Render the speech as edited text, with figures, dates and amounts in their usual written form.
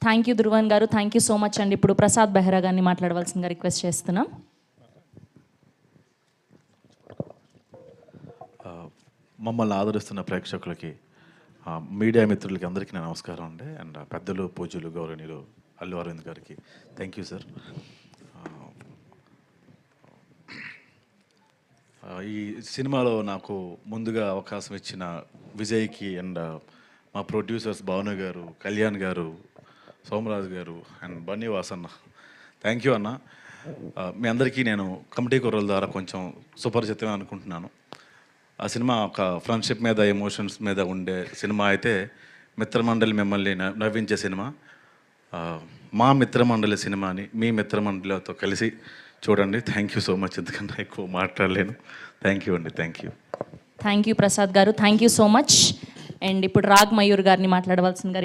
Thank you Dhruvan గారు, thank you so much అండి. ఇప్పుడు ప్రసాద్ బెహ్రా గారిని మాట్లాడవలసిందిగా రిక్వెస్ట్ చేస్తున్నాం. మమ్మల్ని ఆదరిస్తున్న ప్రేక్షకులకి, మీడియా మిత్రులకి అందరికీ నా నమస్కారం అండి. అండ్ పెద్దలు, పూజ్యులు, గౌరవనీయులు అల్లు అరవింద్ గారికి థ్యాంక్ యూ సార్. ఈ సినిమాలో నాకు ముందుగా అవకాశం ఇచ్చిన విజయ్కి అండ్ మా ప్రొడ్యూసర్స్ భావన గారు, కళ్యాణ్ గారు, సోమరాజు గారు అండ్ బన్నీవాస్ అన్న, థ్యాంక్ యూ అన్న. మీ అందరికీ నేను కమిటీ కుర్రల ద్వారా కొంచెం సుపరిచితమే అనుకుంటున్నాను. ఆ సినిమా ఒక ఫ్రెండ్షిప్ మీద, ఎమోషన్స్ మీద ఉండే సినిమా అయితే, మిత్రమండలి మిమ్మల్ని నవ్వించే సినిమా. మా మిత్రమండలి సినిమాని మీ మిత్రమండలితో కలిసి చూడండి. Thank you so much. ఎందుకంటే ఎక్కువ మాట్లాడలేను. థ్యాంక్ యూ అండి. Thank you. Thank you Prasad గారు, thank you so much. And ఇప్పుడు రాగ్ మయూర్ గారిని మాట్లాడవలసిందిగా